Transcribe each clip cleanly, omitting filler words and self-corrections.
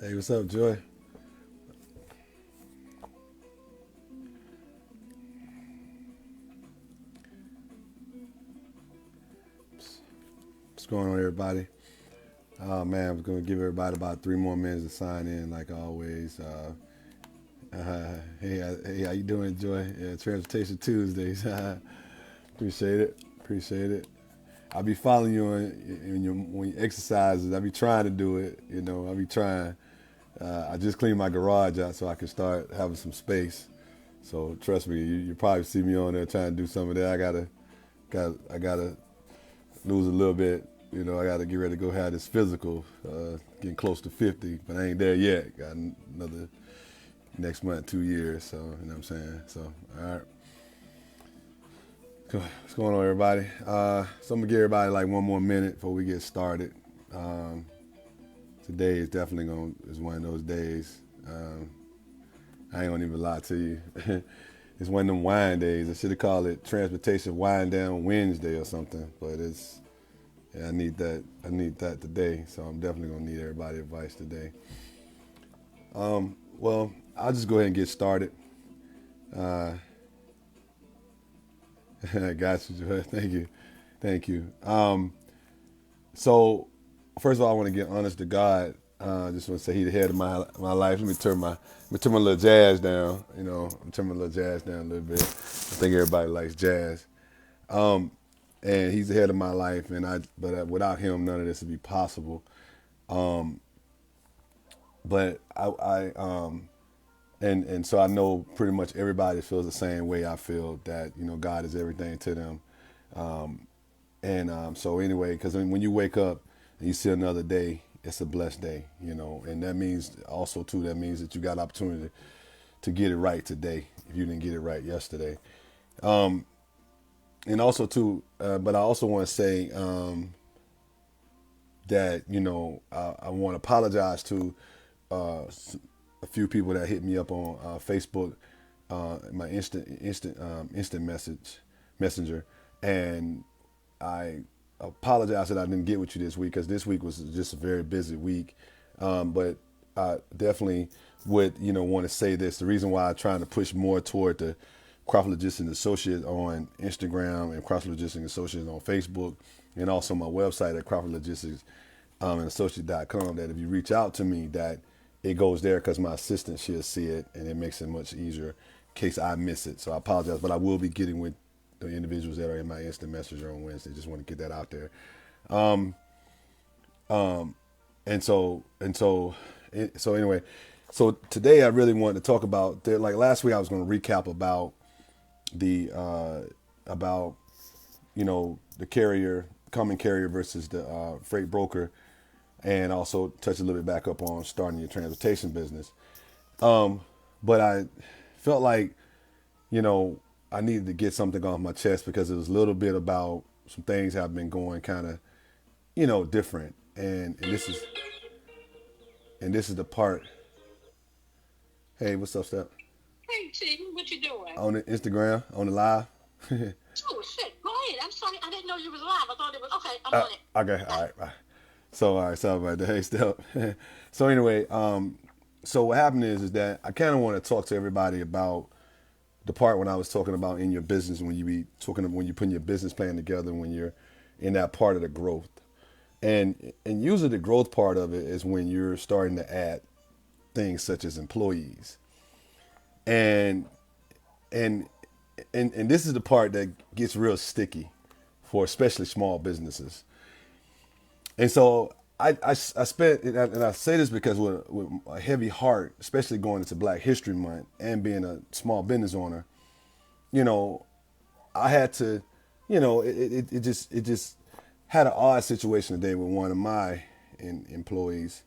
Hey, what's up, Joy? What's going on, everybody? Oh man, I'm gonna give everybody about 3 more minutes to sign in, like always. Hey, how you doing, Joy? Yeah, Transportation Tuesdays. Appreciate it. Appreciate it. I'll be following you when you exercises. I be trying to do it. I be trying. I just cleaned my garage out so I can start having some space. So trust me, you probably see me on there trying to do some of that. I gotta lose a little bit. I got to get ready to go have this physical, getting close to 50, but I ain't there yet. Got another next month, 2 years. So, you know what I'm saying? So, all right. What's going on, everybody? So I'm going to give everybody like 1 more minute before we get started. Um, Today is definitely is one of those days. I ain't gonna even lie to you. It's one of them wine days. I should have called it Transportation Wine Down Wednesday or something, but yeah, I need that. I need that today. So I'm definitely gonna need everybody's advice today. Well, I'll just go ahead and get started. Uh, got you, Joy. Thank you, thank you. So first of all, I want to get honest to God. Just want to say He the head of my life. Let me turn my little jazz down. I'm turning my little jazz down a little bit. I think everybody likes jazz. Um, and He's the head of my life, but without Him, none of this would be possible. Um, but and so I know pretty much everybody feels the same way I feel, that God is everything to them. Um, and so anyway, because when you wake up and you see another day, it's a blessed day, and that means also too, that means that you got opportunity to get it right today if you didn't get it right yesterday. Um, and also too, but I also want to say that I want to apologize to a few people that hit me up on Facebook, my instant messenger, and I apologize that I didn't get with you this week, because this week was just a very busy week. But I definitely would want to say this. The reason why I'm trying to push more toward the Crawford Logistics and Associates on Instagram and Crawford Logistics and Associates on Facebook, and also my website at Crawford Logistics and Associates.com, that if you reach out to me, that it goes there, because my assistant, she'll see it, and it makes it much easier in case I miss it. So I apologize, but I will be getting with the individuals that are in my instant messenger on Wednesday. Just want to get that out there. Um, um, and so anyway, so today I really wanted to talk about, like last week I was going to recap the about the carrier, common carrier versus the freight broker, and also touch a little bit back up on starting your transportation business. Um, but I felt like you know I needed to get something off my chest, because it was a little bit about some things that have been going kind of different, and this is the part. Hey, what's up, Step? Hey T, what you doing? On the Instagram, on the live. Oh shit, go ahead. I'm sorry, I didn't know you was live. I thought it was okay. I'm on it. Okay, all right. So all right, sorry about that. Hey, Step. So anyway, so what happened is that I kind of want to talk to everybody about the part when I was talking about in your business, when you be talking when you're putting your business plan together, when you're in that part of the growth, and usually the growth part of it is when you're starting to add things such as employees, and and and this is the part that gets real sticky for especially small businesses. And so I spent, and I say this because with a heavy heart, especially going into Black History Month and being a small business owner, you know, I had to, it just had an odd situation today with one of my employees,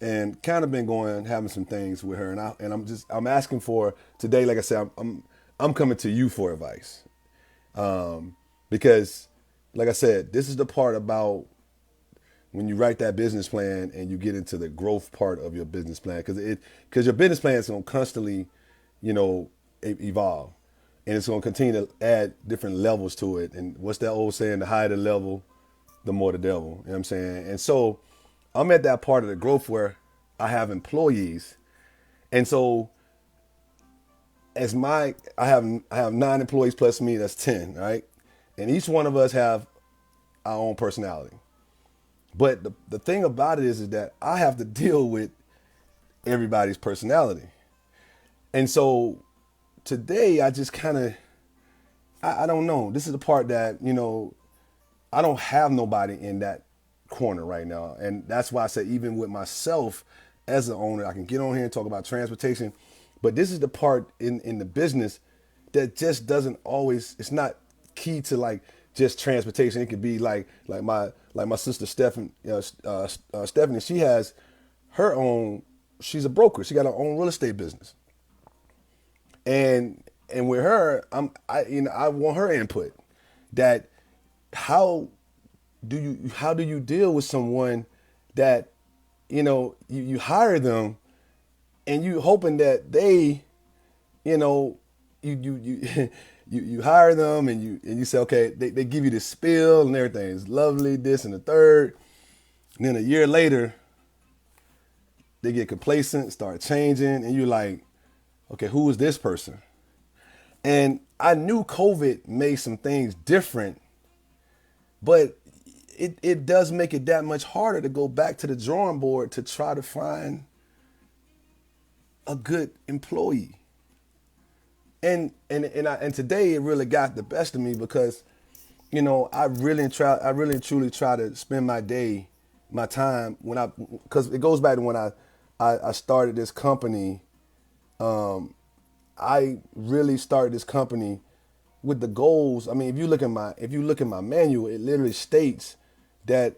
and kind of been going having some things with her, and I'm asking for today. Like I said, I'm coming to you for advice, because, like I said, this is the part about when you write that business plan and you get into the growth part of your business plan, because your business plan is going to constantly, you know, evolve, and it's going to continue to add different levels to it. And what's that old saying? The higher the level, the more the devil. You know what I'm saying? And so I'm at that part of the growth where I have employees. And so I have 9 employees plus me, that's 10, right? And each one of us have our own personality. But the thing about it is that I have to deal with everybody's personality. And so today I just kind of, I don't know. This is the part that, I don't have nobody in that corner right now. And that's why I say, even with myself as an owner, I can get on here and talk about transportation. But this is the part in the business that just doesn't always, it's not key to like just transportation. It could be like my sister Stephanie, she has her own, she's a broker. She got her own real estate business. And with her, I want her input that how how do you deal with someone that you hire them and you hoping that they you know you you hire them and you say, okay, they give you this spiel and everything is lovely, this and the third, and then a year later they get complacent, start changing, and you're like, okay, who is this person? And I knew COVID made some things different, but it does make it that much harder to go back to the drawing board to try to find a good employee. And today it really got the best of me because, I really truly try to spend my time because it goes back to when I started this company. I really started this company with the goals. I mean, if you look at my manual, it literally states that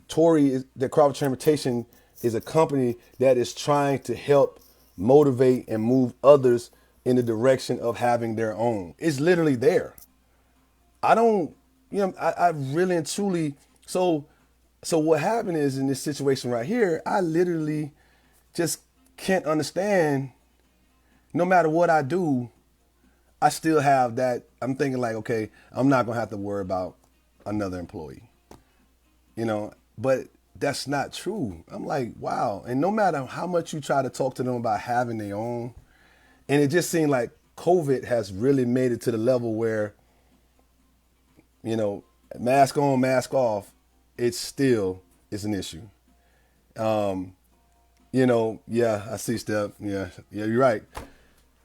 Crawford Transportation is a company that is trying to help motivate and move others in the direction of having their own. It's literally there. I don't, I really and truly. So what happened is, in this situation right here, I literally just can't understand. No matter what I do, I still have that. I'm thinking like, okay, I'm not gonna have to worry about another employee, but that's not true. I'm like, wow. And no matter how much you try to talk to them about having their own, and it just seemed like COVID has really made it to the level where, mask on, mask off, it's still is an issue. Yeah, I see, Steph. Yeah, you're right.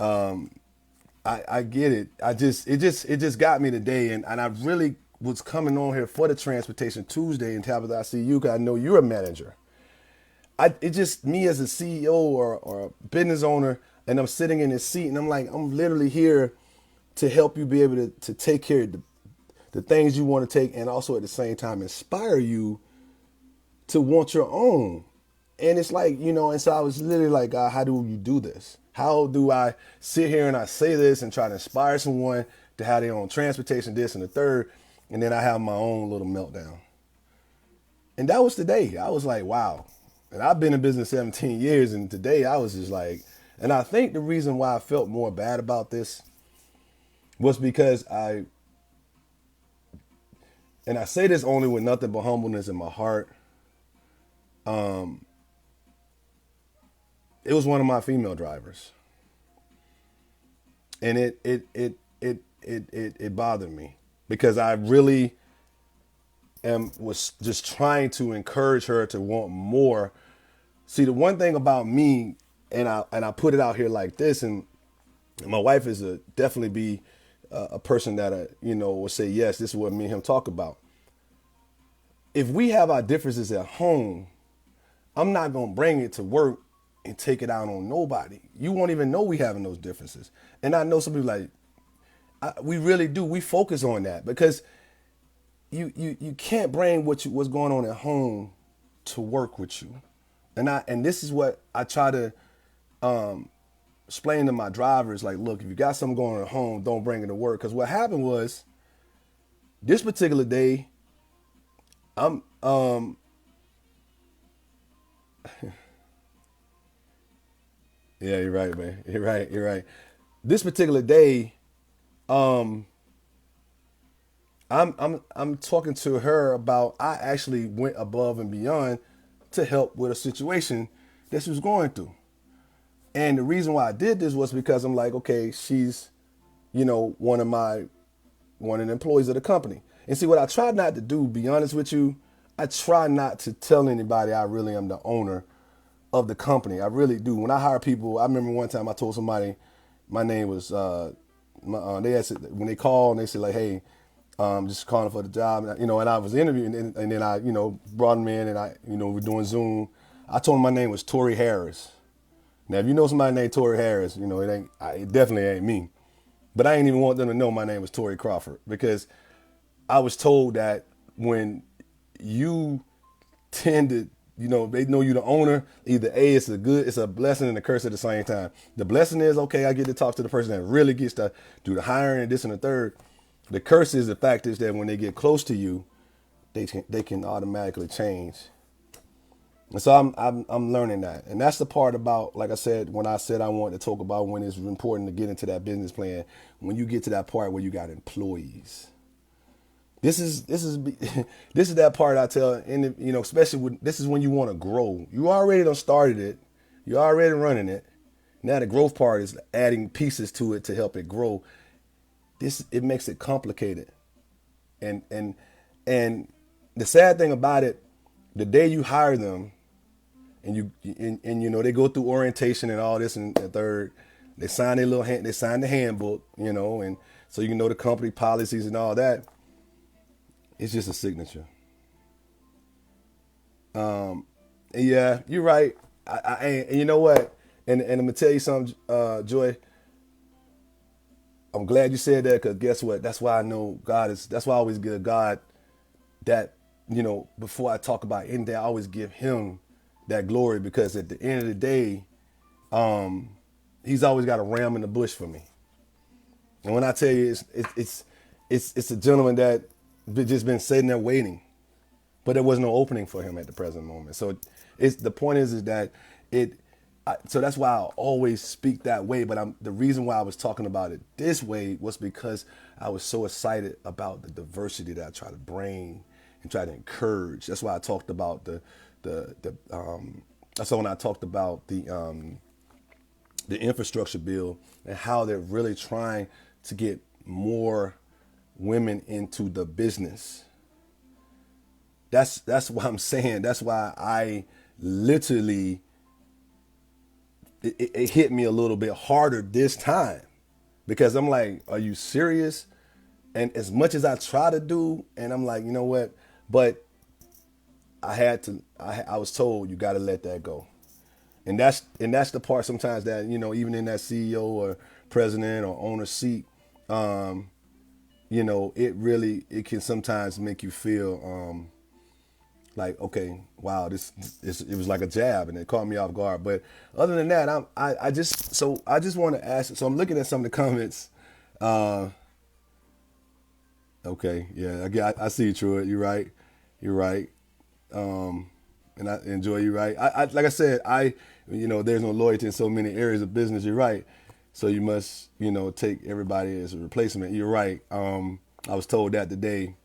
I get it. It just got me today, and I really was coming on here for the Transportation Tuesday. And Tabitha, I see you, 'cause I know you're a manager. It just, me as a CEO or a business owner, and I'm sitting in this seat, and I'm like, I'm literally here to help you be able to take care of the things you want to take, and also at the same time inspire you to want your own. And it's like, and so I was literally like, God, how do you do this? How do I sit here and I say this and try to inspire someone to have their own transportation, this and the third, and then I have my own little meltdown? And that was today. I was like, wow. And I've been in business 17 years, and today I was just like, and I think the reason why I felt more bad about this was because and I say this only with nothing but humbleness in my heart. It was one of my female drivers, and it bothered me because I really was just trying to encourage her to want more. See, the one thing about me, and I put it out here like this, and my wife is definitely be a person that will say, yes, this is what me and him talk about. If we have our differences at home, I'm not gonna bring it to work and take it out on nobody. You won't even know we having those differences. And I know some people like, we really do. We focus on that because you can't bring what's going on at home to work with you. And this is what I try to explain to my drivers. Like, look, if you got something going on at home, don't bring it to work. Because what happened was, this particular day, I'm yeah, you're right, man. You're right. This particular day, I'm talking to her about, I actually went above and beyond to help with a situation that she was going through. And the reason why I did this was because I'm like, okay, she's, one of the employees of the company. And see, what I try not to do, be honest with you, I try not to tell anybody I really am the owner of the company. I really do. When I hire people, I remember one time I told somebody my name was, they asked, when they called and they said like, hey, just calling for the job, and I was interviewing, and then I, brought them in, and we're doing Zoom. I told them my name was Tori Harris. Now, if you know somebody named Tori Harris, it definitely ain't me. But I ain't even want them to know my name was Tori Crawford, because I was told that when you tend to, they know you the owner, either it's a blessing and a curse at the same time. The blessing is, okay, I get to talk to the person that really gets to do the hiring and this and the third. The curse is the fact is that when they get close to you, they can automatically change. And so I'm learning that. And that's the part about, like I said, when I said I wanted to talk about when it's important to get into that business plan, when you get to that part where you got employees. This is this is that part I tell, and especially this is when you want to grow. You already done started it. You're already running it. Now the growth part is adding pieces to it to help it grow. It makes it complicated. And the sad thing about it, the day you hire them, and they go through orientation and all this and the third, they sign they sign the handbook, and so you can know the company policies and all that. It's just a signature. Yeah, you're right. And you know what? And I'm gonna tell you something, Joy. I'm glad you said that, because guess what? That's why I know God is. That's why I always give God that. Before I talk about anything, I always give Him that glory, because at the end of the day, He's always got a ram in the bush for me. And when I tell you, it's a gentleman that just been sitting there waiting, but there was no opening for him at the present moment. So the point is that so that's why I always speak that way. But the reason why I was talking about it this way was because I was so excited about the diversity that I try to bring and try to encourage. That's why I talked about that's when I talked about the infrastructure bill and how they're really trying to get more women into the business. That's what I'm saying. That's why I literally, it hit me a little bit harder this time, because I'm like, are you serious? And as much as I try to do, and I'm like, you know what? But I was told you got to let that go. And that's the part sometimes that, even in that CEO or president or owner seat, it can sometimes make you feel like, okay, wow, it was like a jab, and it caught me off guard. But other than that, I just want to ask. So I'm looking at some of the comments. Okay, yeah, I see you, Truett. You're right. And I enjoy you, right. I like I said, there's no loyalty in so many areas of business. You're right. So you must, take everybody as a replacement. You're right. I was told that today.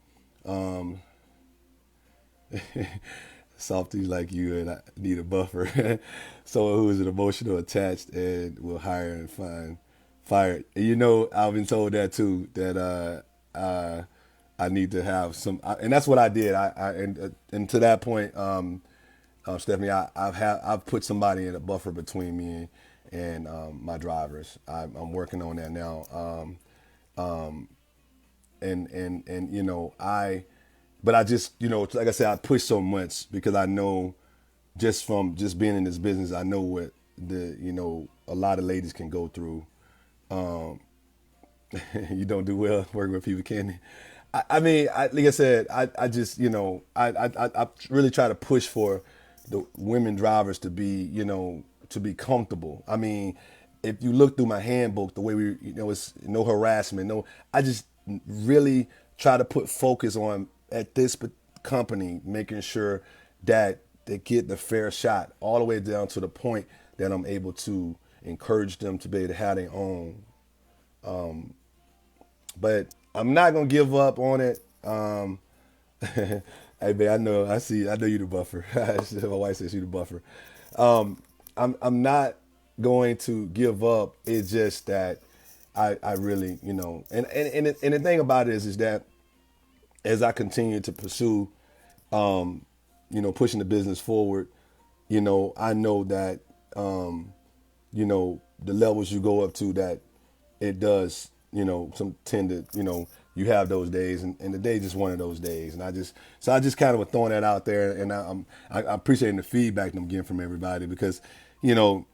Softies like you and I need a buffer. Someone who is an emotional attached and will hire and find fired. And I've been told that too. That I need to have some, and that's what I did. And to that point, Stephanie, I've put somebody in a buffer between me and my drivers. I'm working on that now. But I just, like I said, I push so much because I know, just from just being in this business, I know what a lot of ladies can go through. You don't do well working with people, can you? Like I said, I just, I really try to push for the women drivers to be, to be comfortable. If you look through my handbook, the way it's no harassment, I just really try to put focus on, at this company, making sure that they get the fair shot, all the way down to the point that I'm able to encourage them to be able to have their own. But I'm not gonna give up on it. Hey man, I know, I know you the buffer. My wife says you the buffer. I'm not going to give up. It's just that I really, and the thing about it is that as I continue to pursue, pushing the business forward, I know that, the levels you go up to, that it does, some tend to, you have those days, and the day just one of those days. And I just kind of was throwing that out there, and I appreciating the feedback I'm getting from everybody, because, you know,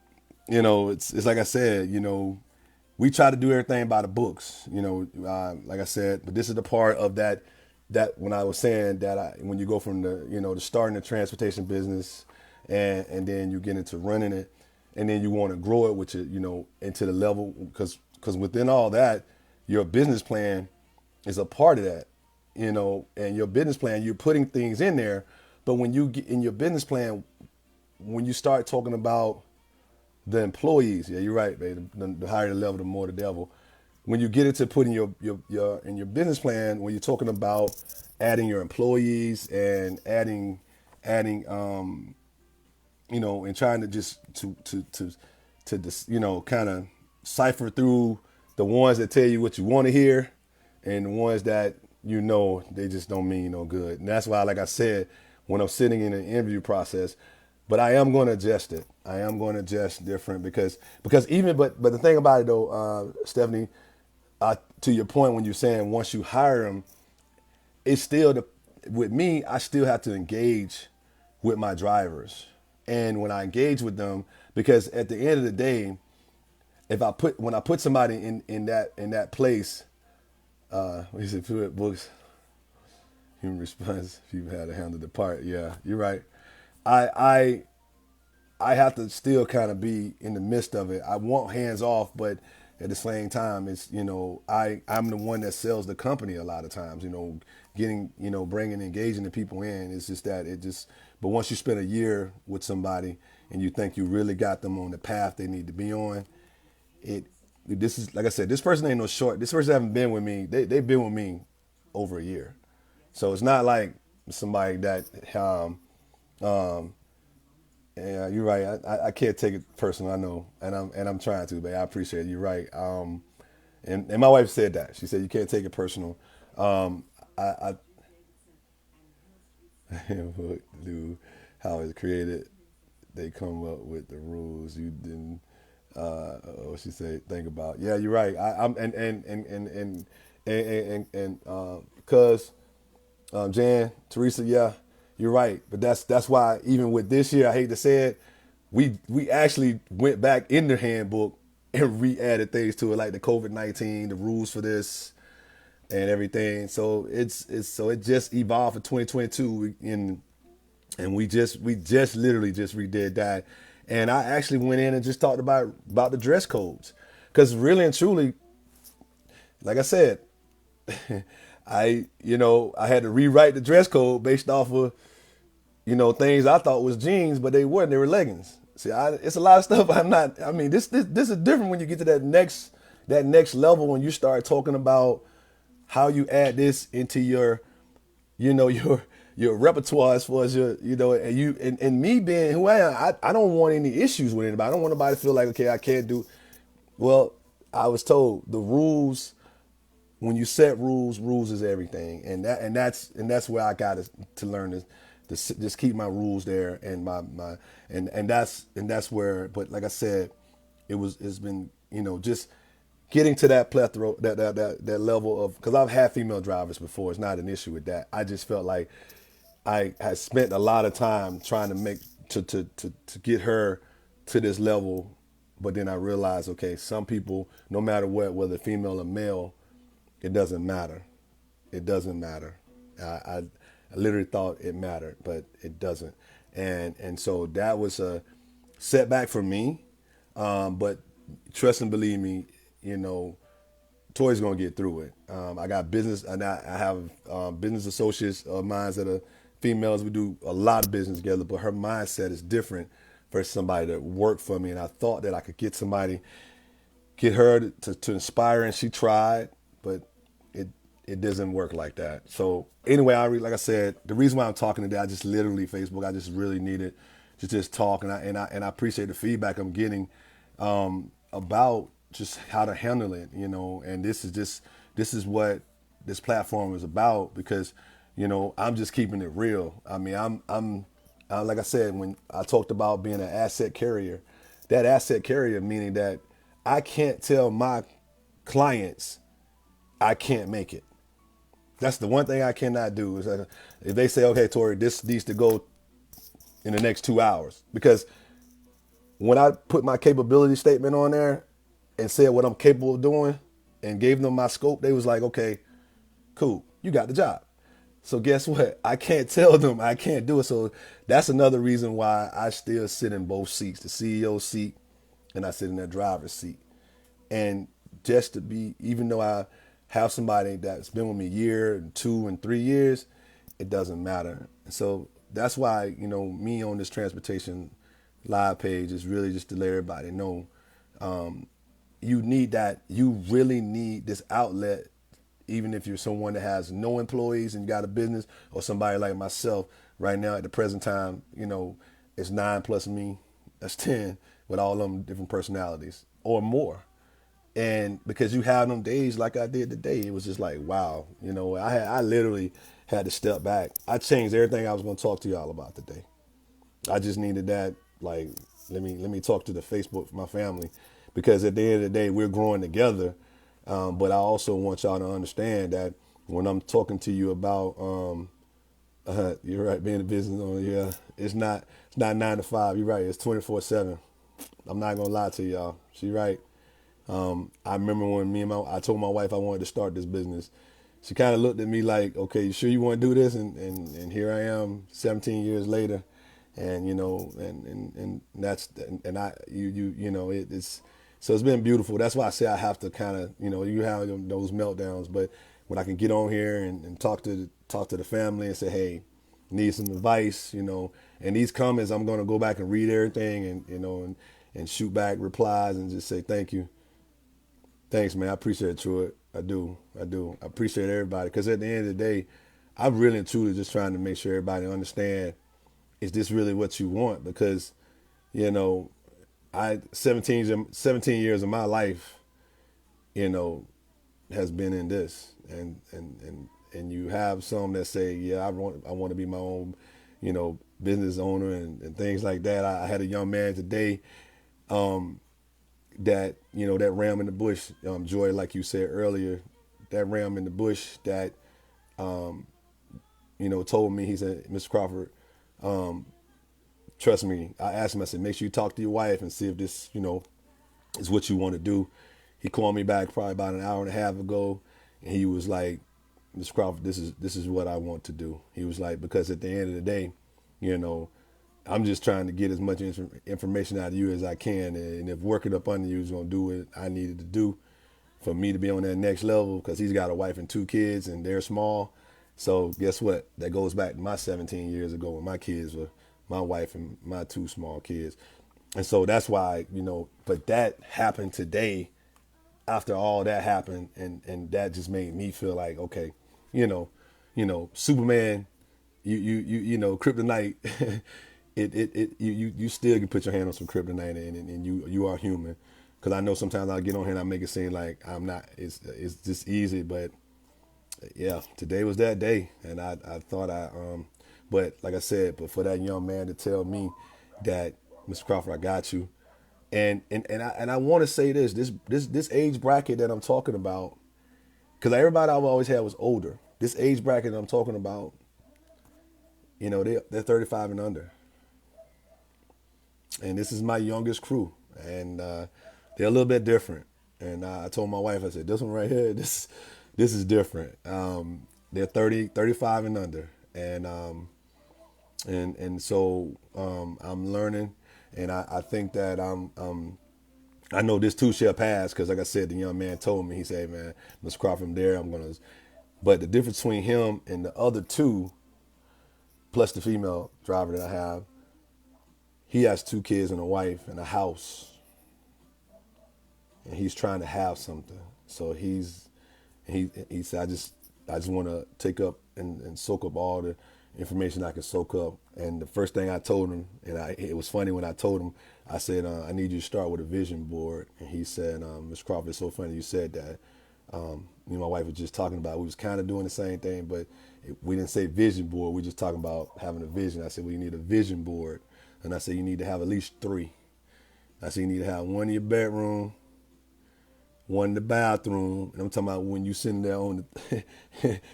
it's like I said, we try to do everything by the books, like I said, but this is the part of that when I was saying that when you go from the starting the transportation business, and then you get into running it, and then you want to grow it, which is, into the level, because within all that, your business plan is a part of that, and your business plan, you're putting things in there, but when you get in your business plan, when you start talking about the employees, yeah, you're right, babe. The higher the level, the more the devil. When you get into putting your in your business plan, when you're talking about adding your employees and adding and trying to just to just, kind of cipher through the ones that tell you what you want to hear, and the ones that, they just don't mean no good. And that's why, like I said, when I'm sitting in an interview process, but I am going to adjust it. I am going to adjust different, because even but the thing about it though, Stephanie, to your point, when you're saying once you hire them, it's still with me, I still have to engage with my drivers. And when I engage with them, because at the end of the day, when I put somebody in that place, what is it, put books, human response, people had to handle the part. Yeah, you're right. I I I have to still kind of be in the midst of it. I want hands off, but at the same time, it's, I'm the one that sells the company a lot of times. Getting, bringing, engaging the people in. It's just that it just. But once you spend a year with somebody and you think you really got them on the path they need to be on, it. This is, like I said, this person ain't no short. This person haven't been with me. They've been with me over a year, so it's not like somebody that yeah, you're right. I can't take it personal. I know, and I'm trying to, but I appreciate it. You're right. And my wife said that. She said you can't take it personal. I do how it's created. They come up with the rules you didn't. She said think about. Yeah, you're right. I'm and because Jan, Teresa, yeah, you're right. But that's why even with this year, I hate to say it, we actually went back in the handbook and re-added things to it, like the COVID-19, the rules for this and everything. So so it just evolved for 2022, and we just literally just redid that. And I actually went in and just talked about the dress codes, because really and truly, like I said, I had to rewrite the dress code based off of things I thought was jeans, but they weren't. They were leggings. See, it's a lot of stuff. I'm not. I mean, this is different when you get to that next level, when you start talking about how you add this into your you know your repertoire, as far as and me being who I am. I don't want any issues with anybody. I don't want nobody to feel like, okay, I can't do. Well, I was told the rules, when you set rules is everything, and that's where I got to learn to just keep my rules there, and my and that's where. But like I said, it's been, just getting to that plethora, that level of, because I've had female drivers before. It's not an issue with that. I just felt like I had spent a lot of time trying to make to get her to this level, but then I realized, okay, some people, no matter what, whether female or male, it doesn't matter. It doesn't matter. I literally thought it mattered, but it doesn't. And so that was a setback for me. But trust and believe me, Tori's gonna get through it. I got business, and I have business associates of mine that are females. We do a lot of business together, but her mindset is different versus somebody that worked for me. And I thought that I could get her to inspire, and she tried, but it doesn't work like that. So anyway, like I said, the reason why I'm talking today, I just literally Facebook. I just really needed to just talk, and I appreciate the feedback I'm getting about just how to handle it, And this is what this platform is about because, I'm just keeping it real. I mean, I'm like I said when I talked about being an asset carrier, that asset carrier meaning that I can't tell my clients I can't make it. That's the one thing I cannot do is that if they say, okay, Tori, this needs to go in the next 2 hours. Because when I put my capability statement on there and said what I'm capable of doing and gave them my scope, they was like, okay, cool, you got the job. So guess what? I can't tell them I can't do it. So that's another reason why I still sit in both seats, the CEO seat and I sit in the driver's seat. And just to be, even though I have somebody that's been with me a year and 2 and 3 years, it doesn't matter. So that's why, me on this transportation live page is really just to let everybody know you need that. You really need this outlet, even if you're someone that has no employees and you got a business, or somebody like myself right now at the present time, it's 9 plus me, that's 10 with all them different personalities or more. And because you have them days like I did today, it was just like, wow, I literally had to step back. I changed everything I was going to talk to y'all about today. I just needed that. Like, let me talk to the Facebook, my family, because at the end of the day, we're growing together. But I also want y'all to understand that when I'm talking to you about, you're right, being a business owner, yeah, it's not 9 to 5. You're right, it's 24/7. I'm not gonna lie to y'all. She right. I remember when I told my wife I wanted to start this business. She kind of looked at me like, okay, you sure you want to do this? And here I am 17 years later. And, and that's, and I, it's, so it's been beautiful. That's why I say I have to kind of, you have those meltdowns, but when I can get on here and talk to the family and say, hey, need some advice, and these comments, I'm going to go back and read everything and shoot back replies and just say, thank you. Thanks, man. I appreciate it, Truett. I do. I appreciate everybody because at the end of the day, I'm really and truly just trying to make sure everybody understand, is this really what you want? Because, I 17 years of my life, has been in this, and you have some that say, yeah, I want to be my own, business owner and things like that. I had a young man today, that that ram in the bush, Joy, like you said earlier, that ram in the bush that told me, he said, Mr. Crawford, trust me. I asked him, I said, make sure you talk to your wife and see if this is what you want to do. He called me back probably about an hour and a half ago, and he was like, Mr. Crawford, this is what I want to do. He was like, because at the end of the day, I'm just trying to get as much information out of you as I can. And if working up under you is going to do what I needed to do for me to be on that next level, because he's got a wife and 2 kids and they're small. So guess what? That goes back to my 17 years ago when my kids were my wife and my 2 small kids. And so that's why, but that happened today after all that happened. And that just made me feel like, okay, Superman, kryptonite. You still can put your hand on some kryptonite, and you are human. Because I know sometimes I get on here and I make it seem like I'm not. It's just easy, but yeah, today was that day, and I thought but like I said, but for that young man to tell me that, Mr. Crawford, I got you, and I want to say this age bracket that I'm talking about, because everybody I've always had was older. This age bracket that I'm talking about, they're 35 and under. And this is my youngest crew, and they're a little bit different. And I told my wife, I said, this one right here, this is different. They're 30, 35 and under, and so I'm learning, and I think that I know this too shall pass, because like I said, the young man told me, he said, man, Mr. Crawford, I'm there, but the difference between him and the other 2, plus the female driver that I have, he has 2 kids and a wife and a house, and he's trying to have something. So he said, I just want to take up and soak up all the information I can soak up. And the first thing I told him, and it was funny when I told him, I said, I need you to start with a vision board. And he said, Ms. Crawford, it's so funny you said that. Me and my wife was just talking about, we was kind of doing the same thing, but we didn't say vision board. We just talking about having a vision. I said, well, you need a vision board. And I said, you need to have at least 3. I said, you need to have one in your bedroom, one in the bathroom, and I'm talking about when you sitting there on the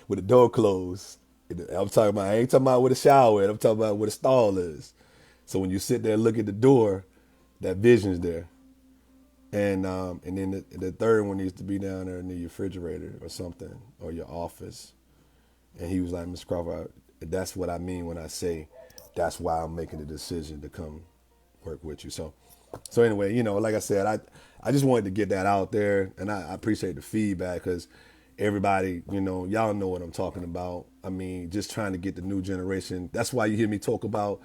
with the door closed. I'm talking about, I ain't talking about where the shower is. I'm talking about where the stall is. So when you sit there and look at the door, that vision's there. And then the third one needs to be down there near your refrigerator or something, or your office. And he was like, Mr. Crawford, that's what I mean when I say that's why I'm making the decision to come work with you. So anyway, like I said, I just wanted to get that out there, and I appreciate the feedback because everybody, y'all know what I'm talking about. I mean, just trying to get the new generation. That's why you hear me talk about,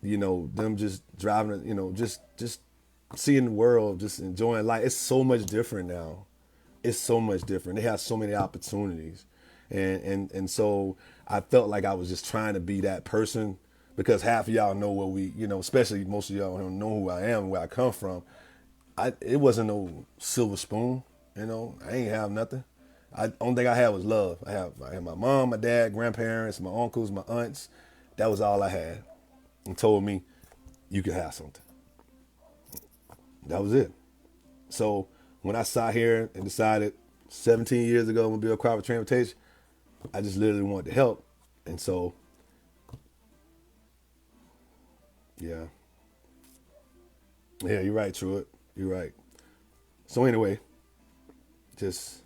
them just driving, just seeing the world, just enjoying life. It's so much different now. It's so much different. They have so many opportunities. And so I felt like I was just trying to be that person because half of y'all know what we, especially most of y'all don't know who I am, where I come from. It wasn't no silver spoon, I ain't have nothing. Only thing I had was love. I had my mom, my dad, grandparents, my uncles, my aunts. That was all I had. And told me, you could have something. That was it. So when I sat here and decided 17 years ago I'm gonna build Crawford Transportation, I just literally wanted to help. And so, yeah. Yeah, you're right, Truett. You're right. So anyway, just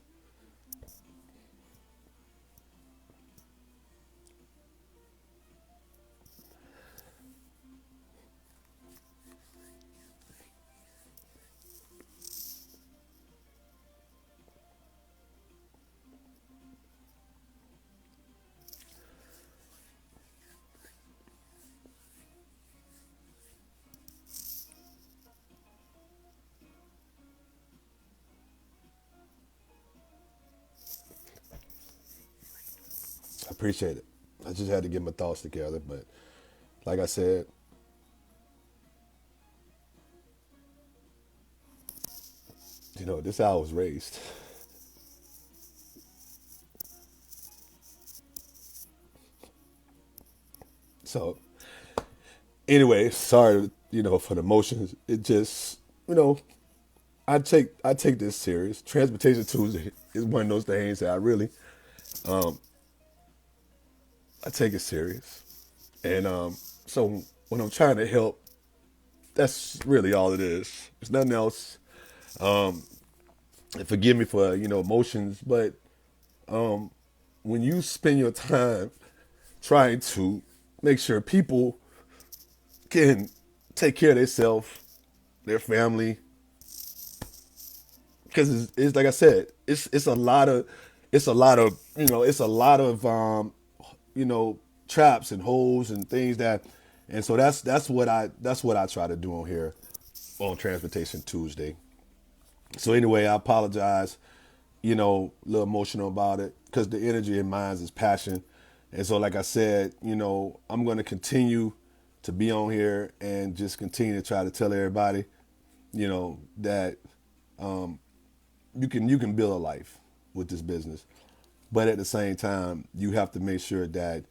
appreciate it. I just had to get my thoughts together, but like I said, this is how I was raised. So anyway, sorry, for the emotions. It just, I take this serious. Transportation Tuesday is one of those things that I take it serious. And so when I'm trying to help, that's really all it is. It's nothing else. And forgive me for, emotions, but when you spend your time trying to make sure people can take care of themselves, their family, because it's like I said, it's a lot of it's a lot of traps and holes and things that, and so that's what I try to do on here on Transportation Tuesday. So anyway, I apologize, a little emotional about it because the energy in mine is passion. And so, like I said, I'm going to continue to be on here and just continue to try to tell everybody, that you can build a life with this business. But at the same time, you have to make sure that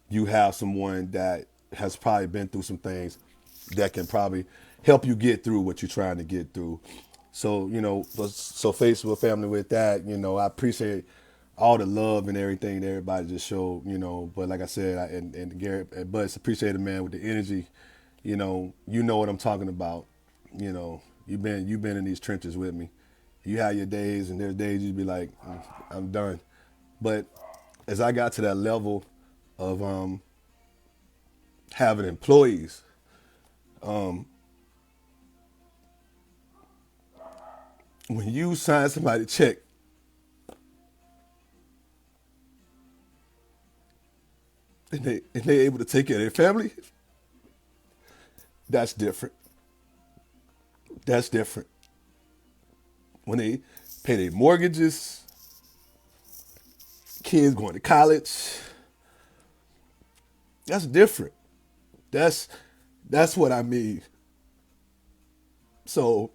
you have someone that has probably been through some things that can probably help you get through what you're trying to get through. So, so Facebook family with that, I appreciate all the love and everything that everybody just showed, but like I said, and Garrett and Butts, appreciate it, man, with the energy, you know what I'm talking about. You've been in these trenches with me. You have your days and there's days you'd be like, I'm done. But as I got to that level of having employees, when you sign somebody check and they able to take care of their family, that's different. That's different. When they pay their mortgages, kids going to college. That's different. That's what I mean. So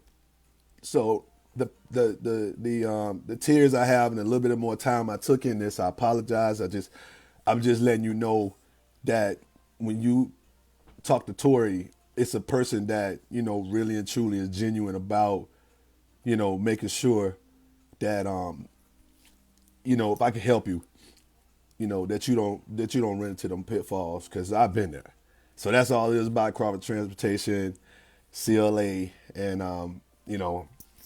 so the tears I have and a little bit of more time I took in this, I apologize. I'm just letting you know that when you talk to Tori, it's a person that, really and truly is genuine about, making sure that if I can help you, that you don't run into them pitfalls, because I've been there. So that's all it is about Crawford Transportation, CLA, and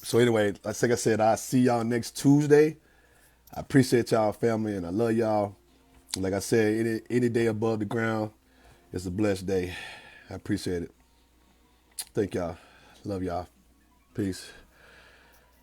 so anyway, like I said, I'll see y'all next Tuesday. I appreciate y'all, family, and I love y'all. Like I said, any day above the ground is a blessed day. I appreciate it. Thank y'all. Love y'all. Peace.